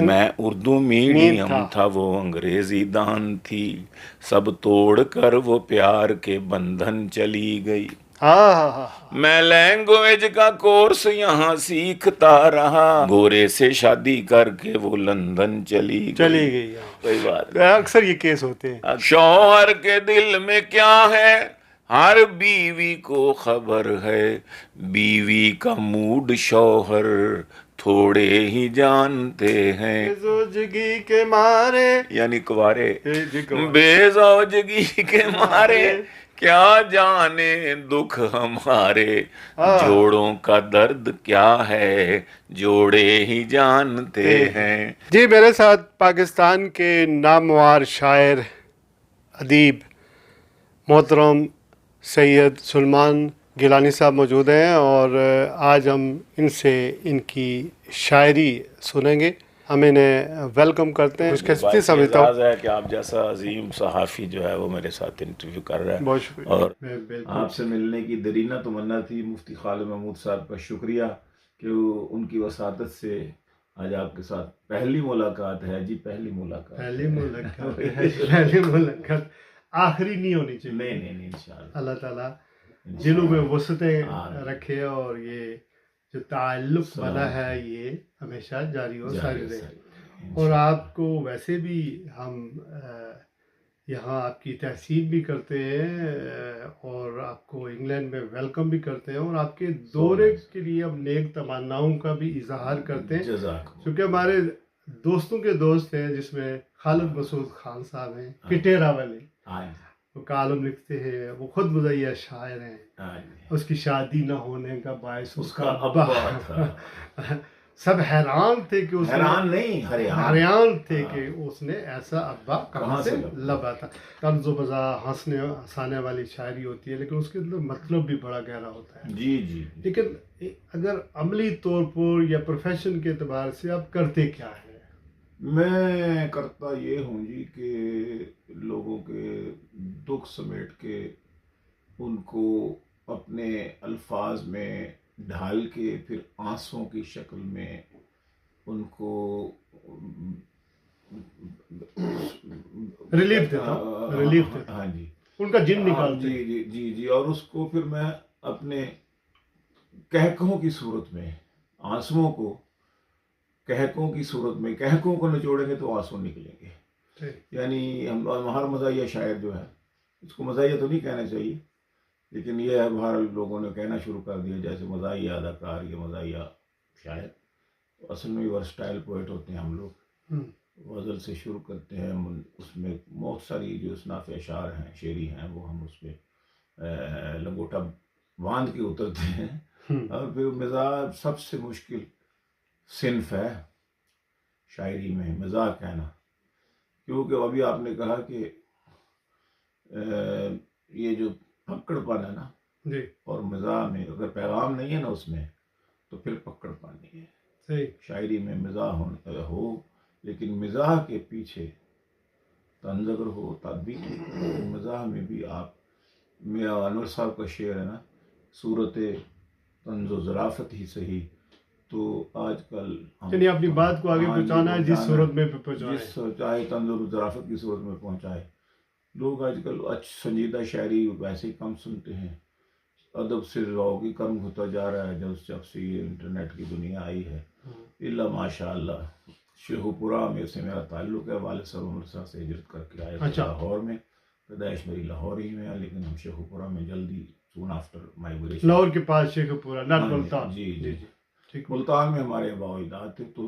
میں اردو میڈیم تھا وہ انگریزی دان تھی، سب توڑ کر وہ پیار کے بندھن چلی گئی۔ میں لینگویج کا کورس یہاں سیکھتا رہا، گورے سے شادی کر کے وہ لندن چلی گئی۔ کوئی بات اکثر یہ کیس ہوتے ہیں۔ شوہر کے دل میں کیا ہے ہر بیوی کو خبر ہے، بیوی کا موڈ شوہر تھوڑے ہی جانتے ہیں۔ زوجگی کے مارے یعنی کنوارے بے زوجگی کے مارے کیا جانے دکھ ہمارے، جوڑوں کا درد کیا ہے جوڑے ہی جانتے ہیں۔ جی میرے ساتھ پاکستان کے نامور شاعر ادیب محترم سید سلیمان گیلانی صاحب موجود ہیں، اور آج ہم ان سے ان کی شاعری سنیں گے۔ ہم انہیں ویلکم کرتے ہیں، خوش قسمتی سمجھتا ہوں ہے کہ آپ جیسا عظیم صحافی جو ہے وہ میرے ساتھ انٹرویو کر رہا ہے۔ بہت شکریہ، اور آپ سے ملنے کی دیرینہ تمنا تھی۔ مفتی خالد محمود صاحب کا شکریہ کہ ان کی وساطت سے آج آپ کے ساتھ پہلی ملاقات ہے۔ جی پہلی ملاقات پہلی ملاقات آخری نہیں ہونی چاہیے۔ نہیں انشاءاللہ اللہ تعالیٰ دلوں میں وسعتیں رکھے، اور یہ جو تعلق بنا ہے یہ ہمیشہ جاری و ساری رہے۔ اور آپ کو ویسے بھی ہم یہاں آپ کی تحسین بھی کرتے ہیں، اور آپ کو انگلینڈ میں ویلکم بھی کرتے ہیں، اور آپ کے دورے کے لیے ہم نیک تمناؤں کا بھی اظہار کرتے ہیں، کیونکہ ہمارے دوستوں کے دوست ہیں جس میں خالد مسعود خان صاحب ہیں، کٹیرا والے، وہ کالم لکھتے ہیں، وہ خود مزیح شاعر ہیں۔ اس کی شادی نہ ہونے کا باعث اس کا ابا سب حیران تھے کہ حیران تھے کہ اس نے ایسا ابا کہاں سے لبا تھا۔ طنز و مزاح ہنسانے والی شاعری ہوتی ہے، لیکن اس کے اندر مطلب بھی بڑا گہرا ہوتا ہے۔ جی لیکن اگر عملی طور پر یا پروفیشن کے اعتبار سے آپ کرتے کیا ہیں؟ میں کرتا یہ ہوں جی کہ لوگوں کے دکھ سمیٹ کے ان کو اپنے الفاظ میں ڈھال کے پھر آنسوں کی شکل میں ان کو ریلیف دیتا ہاں جی، ان کا جن نکالتے ہیں۔ جی اور اس کو پھر میں اپنے کہکوں کی صورت میں آنسوؤں کو کہکوں کی صورت میں کہکوں کو نچوڑیں گے تو آنسو نکلیں گے۔ یعنی ہر مزاحیہ شاعر جو ہے، اس کو مزاحیہ تو نہیں کہنا چاہیے، لیکن یہ ہے باہر لوگوں نے کہنا شروع کر دیا جیسے مزاحیہ اداکار یا مزاحیہ شاعر۔ اصل میں ورسٹائل پوئٹ ہوتے ہیں ہم لوگ۔ غزل سے شروع کرتے ہیں، اس میں بہت ساری جو اصناف اشعار ہیں، شعری ہیں، وہ ہم اس پہ لنگوٹا باندھ کے اترتے ہیں۔ اور پھر مزاح سب سے مشکل صنف ہے شاعری میں، مزاح کہنا، کیونکہ ابھی آپ نے کہا کہ یہ جو پکڑ پن ہے نا، اور مزاح میں اگر پیغام نہیں ہے نا اس میں تو پھر پکڑ پن نہیں ہے۔ شاعری میں مزاح ہو لیکن مزاح کے پیچھے طنز اگر ہو تب بھی مزاح میں بھی آپ، میرا انور صاحب کا شعر ہے نا، صورت طنز و ظرافت ہی صحیح، تو آج کل یعنی اپنی بات کو آگے پہنچانا ہے جس صورت میں پہنچائے، جس چاہے طنز و ظرافت کی صورت میں پہنچائے۔ لوگ آج کل سنجیدہ شاعری ویسے ہی کم سنتے ہیں، ادب سے ذوق ہی کم ہوتا جا رہا ہے جب سے یہ انٹرنیٹ کی دنیا آئی ہے۔ اللہ ماشاء اللہ، شیخو پورہ میں سے میرا تعلق ہے، والد صاحب امرتسر سے ہجرت کر کے آئے لاہور میں، پیدائش میری لاہور ہی میں ہے، لیکن ہم شیخو پورہ میں جلدی سون آفٹر مائگریشن، لاہور کے پاس شیخو پورہ، ناٹ ملتان۔ جی ملتان میں ہمارے آباء و اجداد تھے، تو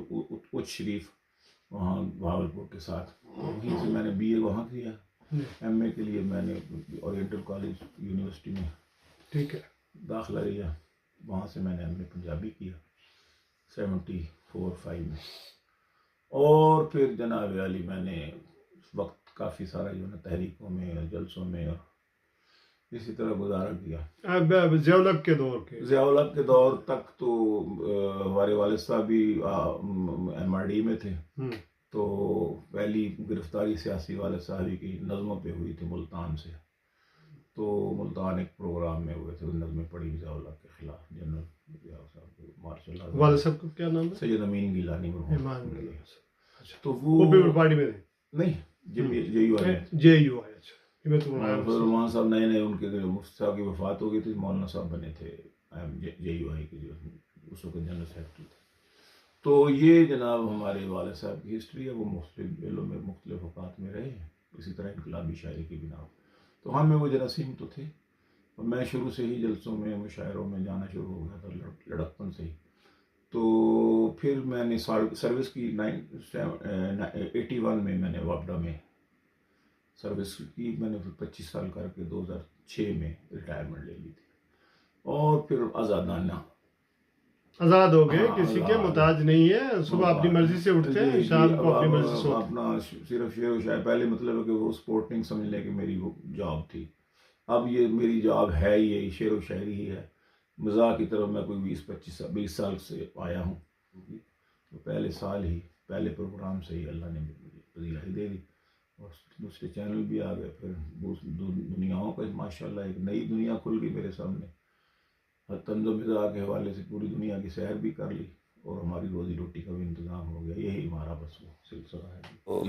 اچ شریف وہاں بہاولپور کے ساتھ، وہیں سے میں نے بی اے وہاں کیا، ایم اے کے لیے میں نے اورینٹل کالج یونیورسٹی میں داخلہ لیا، وہاں سے میں نے ایم اے پنجابی کیا 74-5 میں، اور پھر جناب علی میں نے وقت کافی سارا جو ہے تحریکوں میں جلسوں میں اور اسی طرح گزارا کیا۔ ضیاء الحق کے دور تک تو ہمارے والد صاحب بھی ایم آر ڈی میں تھے، تو پہلی گرفتاری سیاسی والد صاحب کی نظموں پہ ہوئی تھی ملتان سے، تو ملتان ایک پروگرام میں ہوئے تھے، نظمیں پڑھی ضیاء الحق کے خلاف، جنرل ضیاء صاحب ماشاء اللہ۔ والد صاحب کا کیا نام ہے؟ سید امین گیلانی۔ تو وہ پیپل پارٹی میں تھے؟ نہیں، جے یو آئی. اچھا، مولانا صاحب نئے ان کے مفتی صاحب کی وفات ہو گئی تھی، مولانا صاحب بنے تھے جے یو آئی کے جو اس وقت جنرل سیکرٹری تھے. تو یہ جناب ہمارے والد صاحب کی ہسٹری ہے. وہ مختلف ضلعوں میں مختلف اوقات میں رہے ہیں، اسی طرح انقلابی شاعری کی بنا. تو ہم میں وہ جراثیم تو تھے، اور میں شروع سے ہی جلسوں میں مشاعروں میں جانا شروع ہو گیا تھا لڑکپن سے ہی. تو پھر میں نے سروس کی 81 میں نے وابڈا میں سروس کی. میں نے پھر 25 سال کر کے 2006 میں ریٹائرمنٹ لے لی تھی، اور پھر آزاد ہو گئے، کسی کے محتاج نہیں ہے. صبح اپنی مرضی سے اٹھتے ہیں، شام کو اپنی مرضی سے سوتے ہیں. اپنا صرف شعر و شاعری، پہلے مطلب ہے کہ وہ سپورٹنگ سمجھ لیں کہ میری وہ جاب تھی. اب یہ میری جاب ہے، یہ شعر و شاعری ہی ہے. مزاح کی طرف میں کوئی 20 سال سے آیا ہوں. تو پہلے سال ہی پہلے پروگرام سے ہی اللہ نے مجھے پذیرائی دے دی، اور دوسرے چینل بھی آ گئے. پھر دنیاؤں کا ماشاء اللہ ایک نئی دنیا کھل گئی میرے سامنے. طنز و مزاح کے حوالے سے پوری دنیا کی سیر بھی کر لی، اور ہماری روزی روٹی کا بھی انتظام ہو گیا. یہی ہمارا بس وہ سلسلہ ہے.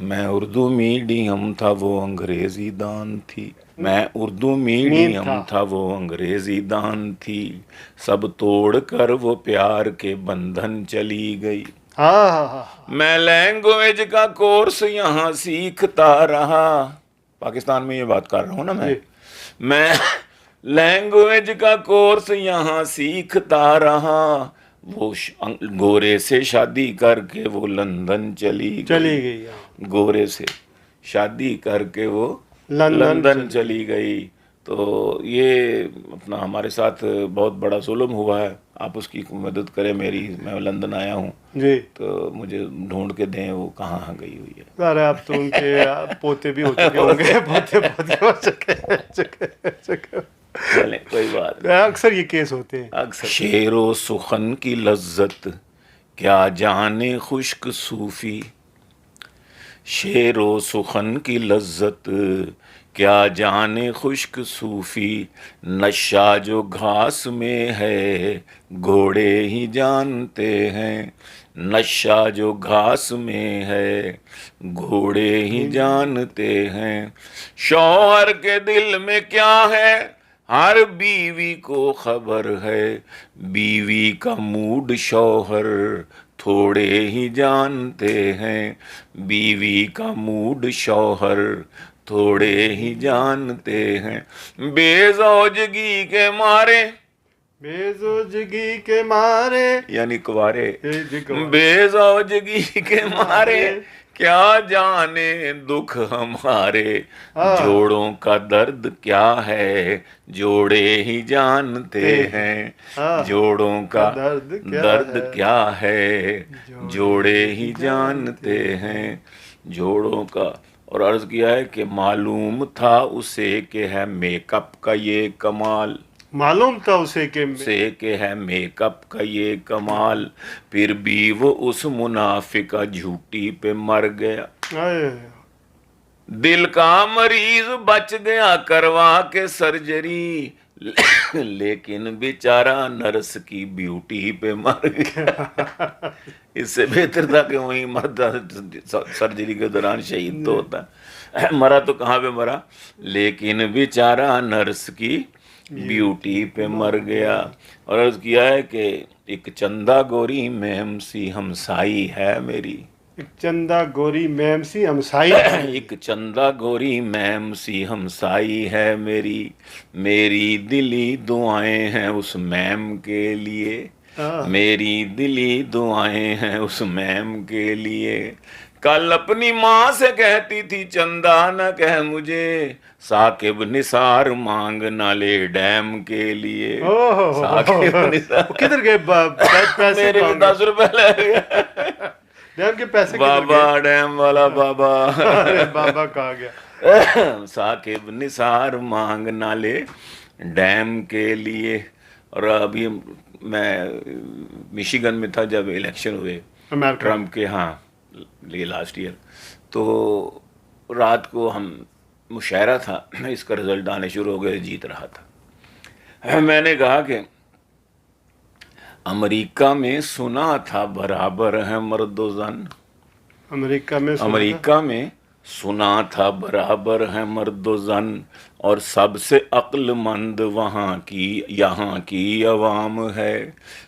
میں اردو میڈیم تھا وہ انگریزی دان تھی، میں اردو میڈیم تھا وہ انگریزی دان تھی، سب توڑ کر وہ پیار کے بندھن چلی گئی. میں لینگویج کا کورس یہاں سیکھتا رہا. پاکستان میں یہ بات کر رہا ہوں نا میں لینگویج کا کورس یہاں سیکھتا رہا. وہ گورے سے شادی کر کے وہ لندن چلی گئی. گورے سے شادی کر کے وہ لندن چلی گئی. تو یہ اپنا ہمارے ساتھ بہت بڑا ظلم ہوا ہے. آپ اس کی مدد کریں میری. میں لندن آیا ہوں جی، تو مجھے ڈھونڈ کے دیں وہ کہاں گئی ہوئی ہے. ارے اب تو ان کے پوتے بھی ہو چکے ہوں گے، پوتے ہو چکے. چلیں کوئی بات نہیں، اکثر یہ کیس ہوتے ہیں. اکثر. شعر و سخن کی لذت کیا جانے خشک صوفی، شعر و سخن کی لذت کیا جانے خشک صوفی، نشہ جو گھاس میں ہے گھوڑے ہی جانتے ہیں، نشہ جو گھاس میں ہے گھوڑے ہی جانتے ہیں. شوہر کے دل میں کیا ہے ہر بیوی کو خبر ہے، بیوی کا موڈ شوہر تھوڑے ہی جانتے ہیں، بیوی کا موڈ شوہر تھوڑے ہی جانتے ہیں. بے زوجگی کے مارے، بے زوجگی کے مارے یعنی کوارے، بے زوجگی کے مارے کیا جانے دکھ ہمارے، جوڑوں کا درد کیا ہے جوڑے ہی جانتے ہیں، جوڑوں کا درد کیا ہے جوڑے ہی جانتے ہیں، جوڑوں کا. اور عرض کیا ہے کہ معلوم تھا اسے کہ ہے میک اپ کا یہ کمال، معلوم تھا اسے کہ ہے میک اپ کا یہ کمال، پھر بھی وہ اس منافقہ جھوٹی پہ مر گیا. دل کا مریض بچ گیا کروا کے سرجری، لیکن بیچارہ نرس کی بیوٹی پہ مر گیا. اس سے بہتر تھا کہ وہیں مرتا، سرجری کے دوران شہید تو ہوتا. مرا تو کہاں پہ مرا، لیکن بیچارہ نرس کی بیوٹی پہ مر گیا. اور عرض کیا ہے کہ ایک چندہ گوری میم سی ہمسائی ہے میری، ایک چندہ گوری میم سی ہمسائی، ایک چندہ گوری میم سی ہمسائی ہے میری، میری دلی دعائیں ہیں اس میم کے لیے، میری دلی دعائیں ہیں اس میم کے لیے. کل اپنی ماں سے کہتی تھی چندہ نہ کہہ مجھے، ثاقب نثار مانگ نہ لے ڈیم کے لیے. ثاقب نثار کدھر گئے پیسے؟ میرے 10 روپے لے گئے ڈیم کے پیسے. بابا ڈیم والا بابا، بابا کہا گیا. ثاقب نثار مانگ نہ لے ڈیم کے لیے. اور ابھی میں مشیگن میں تھا جب الیکشن ہوئے ٹرمپ کے، ہاں یہ لاسٹ ایئر. تو رات کو ہم مشاعرہ تھا، اس کا رزلٹ آنے شروع ہو گئے، جیت رہا تھا. میں نے کہا کہ امریکہ میں سنا تھا برابر ہے مرد و زن، امریکہ میں سنا تھا برابر ہے مرد و زن، اور سب سے عقل مند وہاں کی یہاں کی عوام ہے،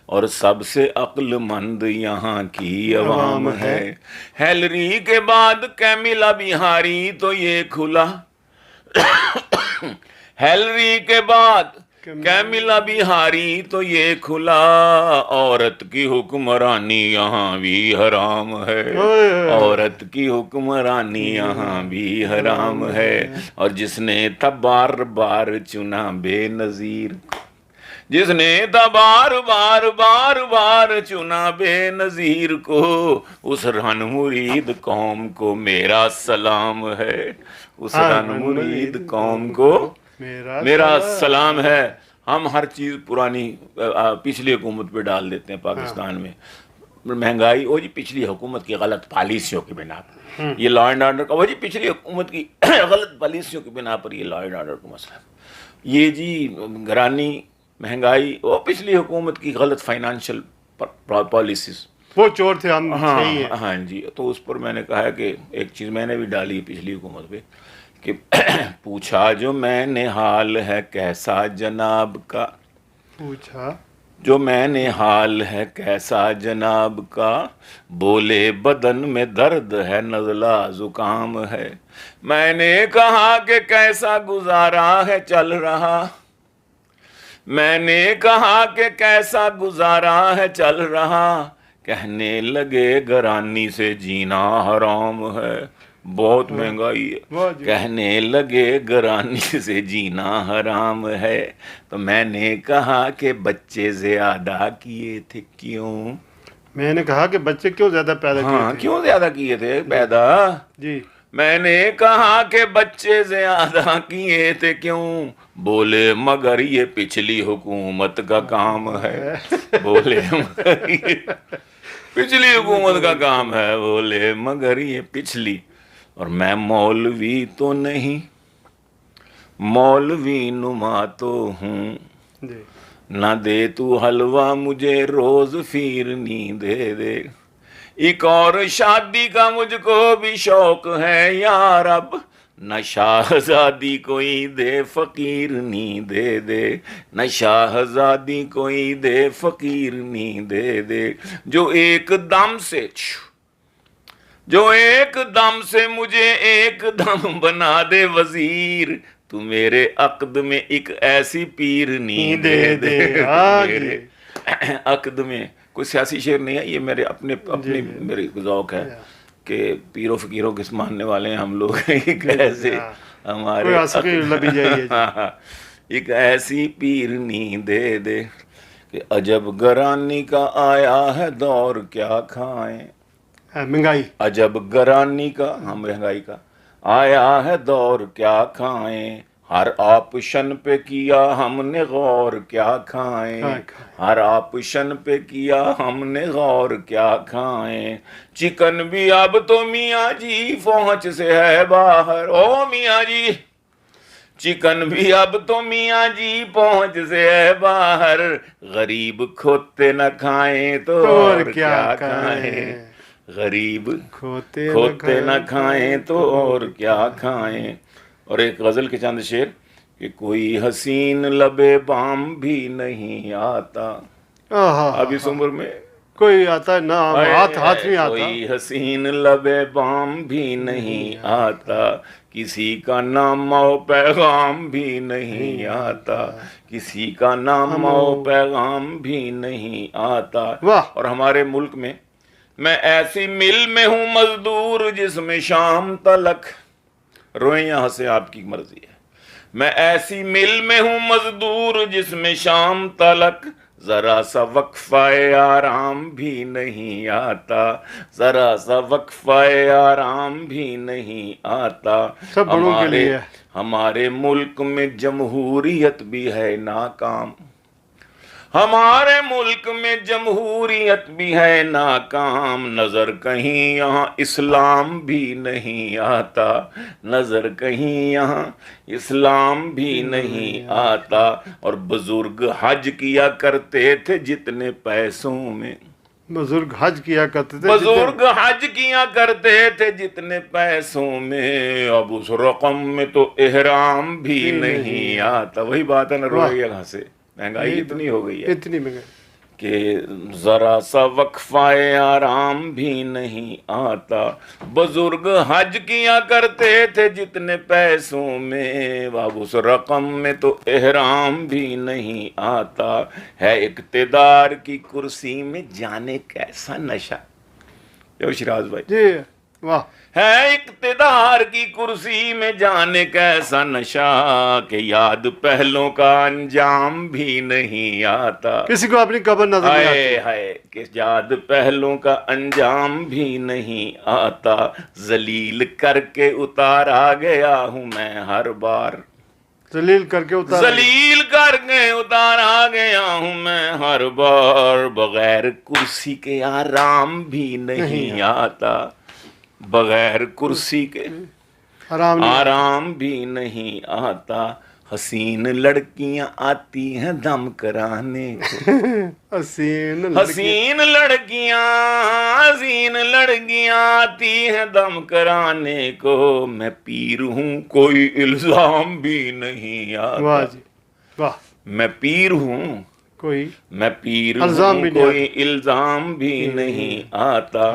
اور سب سے عقل مند یہاں کی عوام ہے۔ ہیلری کے بعد کیملا بہاری تو یہ کھلا، ہیلری کے بعد کیملا بہاری تو یہ کھلا، عورت کی حکمرانی یہاں بھی حرام ہے، عورت کی حکمرانی یہاں بھی حرام ہے۔ اور جس نے تھا بار بار چنا بے نظیر، جس نے تھا بار بار بار بار چنا بے نظیر کو، اس رن مرید قوم کو میرا سلام ہے، اس رن مرید قوم کو میرا سلام ہے۔ ہم ہر چیز پرانی پچھلی حکومت پہ ڈال دیتے ہیں پاکستان میں، مہنگائی وہ جی پچھلی حکومت کی غلط پالیسیوں کی بنا پر، یہ لا اینڈ آرڈر کا وہ جی پچھلی حکومت کی غلط پالیسیوں کی بنا پر یہ لا اینڈ آرڈر کا مسئلہ، یہ جی گرانی مہنگائی وہ پچھلی حکومت کی غلط فائنانشل پالیسیز، وہ چور تھے ہم۔ ہاں جی، تو اس پر میں نے کہا کہ ایک چیز میں نے بھی ڈالی پچھلی حکومت پہ کہ پوچھا جو میں نے حال ہے کیسا جناب کا، پوچھا جو میں نے حال ہے کیسا جناب کا، بولے بدن میں درد ہے نزلہ زکام ہے، میں نے کہا کہ کیسا گزارا ہے چل رہا، میں نے کہا کہ کیسا گزارا ہے چل رہا، کہنے لگے گرانی سے جینا حرام ہے، بہت مہنگائی ہے، کہنے لگے گرانی سے جینا حرام ہے، تو میں نے کہا کہ بچے زیادہ کیے تھے کیوں، میں نے کہا کہ بچے کیوں زیادہ پیدا کیے تھے، کیوں زیادہ کیے تھے پیدا، جی میں نے کہا کہ بچے زیادہ کیے تھے کیوں، بولے مگر یہ پچھلی حکومت کا کام ہے، بولے مگر یہ پچھلی حکومت کا کام ہے، بولے مگر یہ پچھلی، اور میں مولوی تو نہیں مولوی نما تو ہوں، نہ دے تو حلوہ مجھے روز فیرنی دے دے، ایک اور شادی کا مجھ کو بھی شوق ہے یار، اب نہ شاہزادی کوئی دے فقیر نی دے دے، نہ شاہزادی کوئی دے فقیر نی دے دے، جو ایک دم سے مجھے ایک دم بنا دے وزیر، تو میرے عقد میں ایک ایسی پیرنی دے دے، میرے عقد میں کوئی سیاسی شعر نہیں ہے، یہ میرے اپنے میرے ذوق ہے کہ پیروں فقیروں کے ماننے والے ہیں ہم لوگ، ایک ایسے ہمارے ایک ایسی پیرنی دے دے کہ عجب گرانی کا آیا ہے دور کیا کھائیں، مہنگائی عجب گرانی کا مہنگائی کا آیا ہے دور کیا کھائیں، ہر آپشن پہ کیا ہم نے غور کیا کھائیں، ہر آپشن پہ کیا ہم نے غور کیا کھائیں، چکن بھی اب تو میاں جی پہنچ سے ہے باہر، او میاں جی چکن بھی اب تو میاں جی پہنچ سے ہے باہر، غریب کھوتے نہ کھائیں تو اور کیا کھائیں، غریب کھوتے نہ کھائیں تو اور کیا کھائیں۔ اور ایک غزل کے چند شعر کہ کوئی حسین لبے بام بھی نہیں آتا، اب اس عمر میں کوئی آتا نہ ہاتھ نہیں آتا، کوئی حسین لبے بام بھی نہیں آتا، کسی کا نام و پیغام بھی نہیں آتا، کسی کا نام و پیغام بھی نہیں آتا۔ اور ہمارے ملک میں ایسی مل میں ہوں مزدور جس میں شام تلک، روئیں یہاں سے آپ کی مرضی ہے، میں ایسی مل میں ہوں مزدور جس میں شام تلک، ذرا سا وقفہ آرام بھی نہیں آتا، ذرا سا وقفہ آرام بھی نہیں آتا، سب بڑوں کے لیے ہمارے ملک میں جمہوریت بھی ہے ناکام، ہمارے ملک میں جمہوریت بھی ہے ناکام، نظر کہیں یہاں اسلام بھی نہیں آتا، نظر کہیں یہاں اسلام بھی نہیں آتا، اور بزرگ حج کیا کرتے تھے جتنے پیسوں میں، بزرگ حج کیا کرتے تھے، بزرگ حج کیا کرتے تھے جتنے پیسوں میں، اب اس رقم میں تو احرام بھی نہیں آتا. وہی بات ہے نا، رویہ کہاں سے، مہنگائی اتنی ہو گئی ہے اتنی مہنگائی کہ ذرا سا وقفہ آرام بھی نہیں آتا. بزرگ حج کیا کرتے تھے جتنے پیسوں میں، اب اس رقم میں تو احرام بھی نہیں آتا. ہے اقتدار کی کرسی میں جانے کیسا نشہ. یو شراز بھائی جی واہ، ہے اقتدار کی کرسی میں جانے کیسا نشہ، کہ یاد پہلوں کا انجام بھی نہیں آتا. کسی کو اپنی قبر نظر نہیں ہائے آتی. ہائے کہ یاد پہلوں کا انجام بھی نہیں آتا. ذلیل کر کے اتارا گیا ہوں میں ہر بار، ذلیل کر کے اتارا، ذلیل کر کے اتارا گیا ہوں میں ہر بار. بغیر کرسی کے آرام بھی نہیں آتا، بغیر کرسی کے آرام بھی نہیں آتا. حسین لڑکیاں آتی ہیں دم کرانے کو، حسین لڑکیاں آتی ہیں دم کرانے کو. میں پیر ہوں کوئی الزام بھی نہیں آتا. واہ جی واہ، میں پیر ہوں کوئی کوئی الزام بھی نہیں آتا.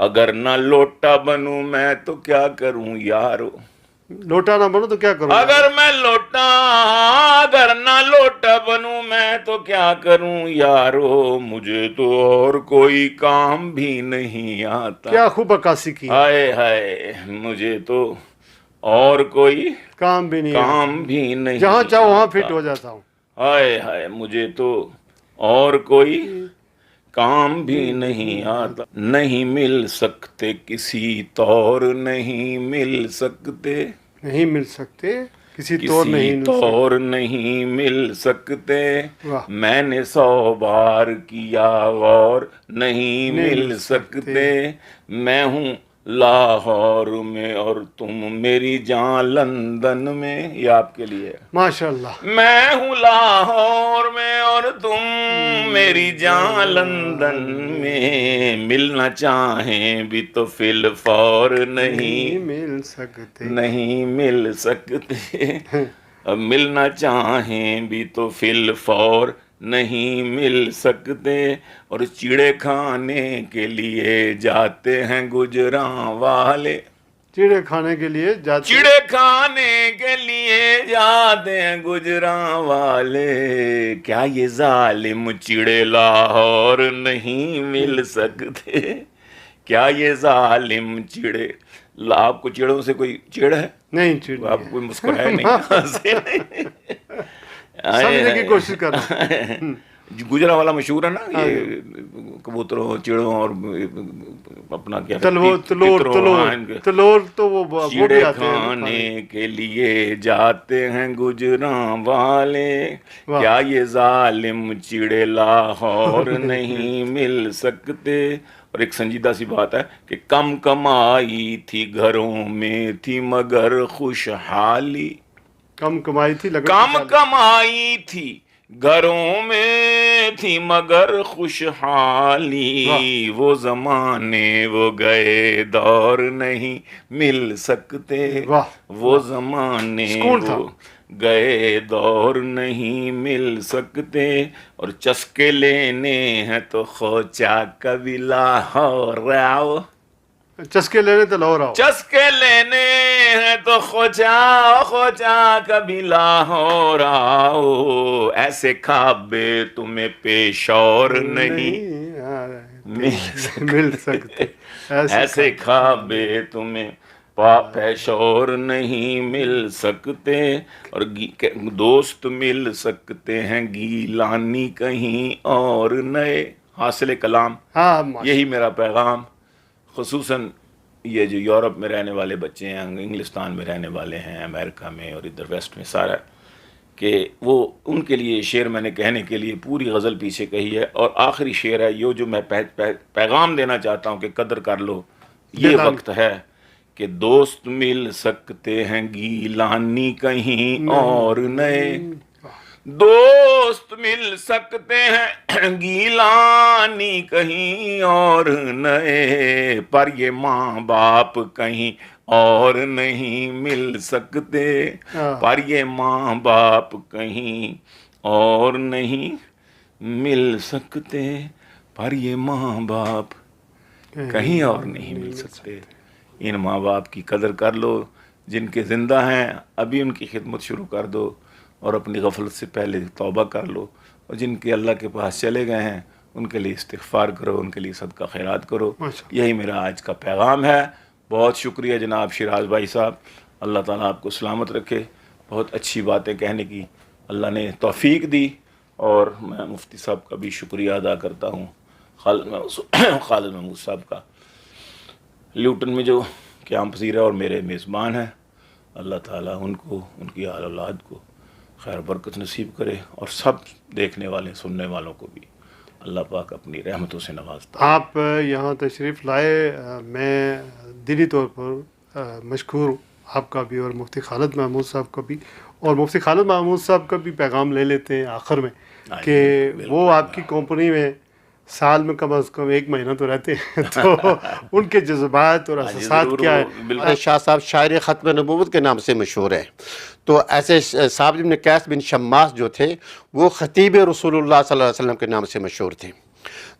اگر نہ لوٹا بنوں میں تو کیا کروں یارو، لوٹا نہ بنو تو کیا کروں، اگر نہ لوٹا بنوں میں تو کیا کروں یارو. مجھے تو اور کوئی کام بھی نہیں آتا. کیا خوب عکاسی کی، ہائے ہائے مجھے تو اور کوئی کام بھی نہیں جہاں چاہو وہاں فٹ ہو جاتا ہوں. ہائے ہائے مجھے تو اور کوئی کام بھی نہیں آتا. نہیں مل سکتے کسی طور، نہیں مل سکتے کسی طور نہیں مل سکتے. میں نے 100 بار کیا غور، نہیں مل سکتے. میں ہوں لاہور میں اور تم میری جان لندن میں. یہ آپ کے لیے ماشاءاللہ. میں ہوں لاہور میں اور تم میری جان لندن میں. ملنا چاہیں بھی تو فی الفور نہیں مل سکتے. ملنا چاہیں بھی تو فی الفور نہیں مل سکتے. اور چڑے کھانے کے لیے جاتے ہیں گجراں والے، چڑے کھانے کے لیے جاتے ہیں گجراں والے. کیا یہ ظالم چڑے لاہور نہیں مل سکتے، کیا یہ ظالم چڑے. آپ کو چڑوں سے کوئی چڑ ہے؟ نہیں، چڑ آپ کوئی مسکرائے نہیں، سمجھنے کی کوشش کر رہا ہوں. گجرا والا مشہور ہے نا، یہ کبوتروں چڑوں اور اپنا کیا تلور تو وہ چڑے کھانے کے لیے جاتے ہیں گجراں والے. کیا یہ ظالم چڑے لاہور نہیں مل سکتے. اور ایک سنجیدہ سی بات ہے کہ کم کمائی تھی گھروں میں تھی مگر خوشحالی. کم کمائی تھی گھروں میں تھی مگر خوشحالی. وہ زمانے وہ گئے دور نہیں مل سکتے. وہ زمانے وہ گئے دور نہیں مل سکتے. اور چسکے لینے ہیں تو خوچا کبھی لاہور آؤ. چسکے لینے تو لاہور آؤ. چسکے لینے ہیں تو خوچا کبھی لاہور آؤ. ایسے خوابے تمہیں پیشور نہیں مل سکتے. ایسے خوابے تمہیں پیشور نہیں مل سکتے. اور دوست مل سکتے ہیں گیلانی کہیں اور نئے. حاصل کلام یہی میرا پیغام، خصوصاً یہ جو یورپ میں رہنے والے بچے ہیں، انگلستان میں رہنے والے ہیں، امریکہ میں اور ادھر ویسٹ میں سارا، کہ وہ ان کے لیے شعر میں نے کہنے کے لیے پوری غزل پیچھے کہی ہے. اور آخری شعر ہے یہ جو میں پیغام دینا چاہتا ہوں کہ قدر کر لو. یہ وقت ہے کہ دوست مل سکتے ہیں گیلانی کہیں اور نئے. دوست مل سکتے ہیں گیلانی کہیں اور نئے، پر یہ ماں باپ کہیں اور نہیں مل سکتے، پر یہ ماں باپ کہیں اور نہیں مل سکتے، پر یہ ماں باپ کہیں اور نہیں مل سکتے۔ ان ماں باپ کی قدر کر لو، جن کے زندہ ہیں ابھی ان کی خدمت شروع کر دو، اور اپنی غفلت سے پہلے توبہ کر لو، اور جن کے اللہ کے پاس چلے گئے ہیں ان کے لیے استغفار کرو، ان کے لیے صدقہ خیرات کرو۔ یہی میرا آج کا پیغام ہے۔ بہت شکریہ جناب شیراز بھائی صاحب، اللہ تعالیٰ آپ کو سلامت رکھے۔ بہت اچھی باتیں کہنے کی اللہ نے توفیق دی، اور میں مفتی صاحب کا بھی شکریہ ادا کرتا ہوں، خالد محمود صاحب کا، لیوٹن میں جو قیام پذیر ہے اور میرے میزبان ہیں۔ اللہ تعالیٰ ان کو، ان کی آل اولاد کو خیر برکت نصیب کرے، اور سب دیکھنے والے سننے والوں کو بھی اللہ پاک اپنی رحمتوں سے نوازتا ہے۔ آپ یہاں تشریف لائے، میں دلی طور پر مشکور ہوں، آپ کا بھی اور مفتی خالد محمود صاحب کا بھی، اور مفتی خالد محمود صاحب کا بھی پیغام لے لیتے ہیں آخر میں کہ وہ آپ کی کمپنی میں سال میں کم از کم 1 مہینہ تو رہتے ہیں، تو ان کے جذبات اور احساسات کیا ہے؟ شاہ صاحب شاعر ختم نبوت کے نام سے مشہور ہیں، تو ایسے صاحب بن قیس بن شماس جو تھے وہ خطیب رسول اللہ صلی اللہ علیہ وسلم کے نام سے مشہور تھے۔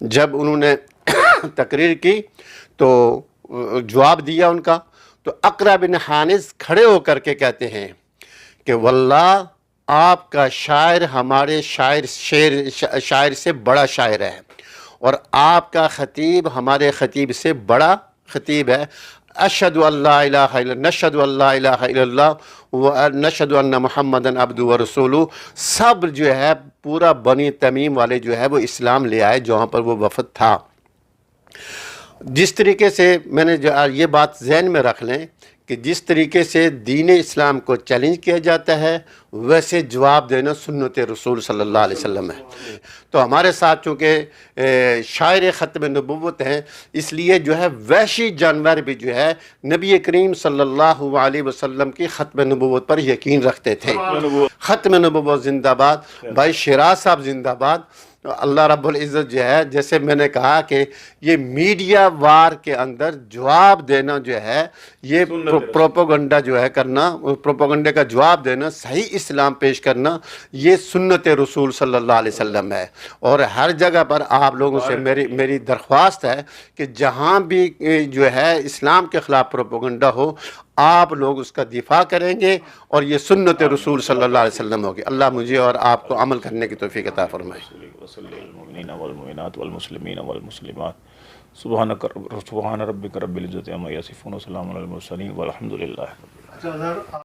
جب انہوں نے تقریر کی تو جواب دیا ان کا، تو اقرا بن حانس کھڑے ہو کر کے کہتے ہیں کہ واللہ آپ کا شاعر ہمارے شاعر سے بڑا شاعر ہے، اور آپ کا خطیب ہمارے خطیب سے بڑا خطیب ہے۔ اشہد ان لا الہ الا نشہد ان لا الہ الا اللہ و نشہد ان محمدن عبدہ و رسولہ، سب جو ہے پورا بنی تمیم والے جو ہے وہ اسلام لے آئے جہاں پر وہ وفد تھا۔ جس طریقے سے میں نے یہ بات ذہن میں رکھ لیں کہ جس طریقے سے دین اسلام کو چیلنج کیا جاتا ہے ویسے جواب دینا سنت رسول صلی اللہ علیہ وسلم ہے۔ تو ہمارے ساتھ چونکہ شاعر ختم نبوت ہیں، اس لیے جو ہے وحشی جانور بھی جو ہے نبی کریم صلی اللہ علیہ وسلم کی ختم نبوت پر یقین رکھتے تھے۔ ختم نبوت زندہ باد، بھائی شیراز صاحب زندہ باد۔ اللہ رب العزت جو ہے، جیسے میں نے کہا کہ یہ میڈیا وار کے اندر جواب دینا جو ہے، یہ پروپیگنڈا جو ہے کرنا، پروپیگنڈے کا جواب دینا، صحیح اسلام پیش کرنا، یہ سنت رسول صلی اللہ علیہ وسلم ہے۔ اور ہر جگہ پر آپ لوگوں سے میری درخواست ہے کہ جہاں بھی جو ہے اسلام کے خلاف پروپیگنڈا ہو، آپ لوگ اس کا دفاع کریں گے، اور یہ سنت رسول صلی اللہ علیہ وسلم ہوگی۔ اللہ مجھے اور آپ کو عمل کرنے کی توفیق عطا فرمائے۔ المؤمنین والمؤمنات والمسلمین والمسلمات سبحان ربک رب العزت عما یصفون وسلام علی المرسلین والحمد للہ۔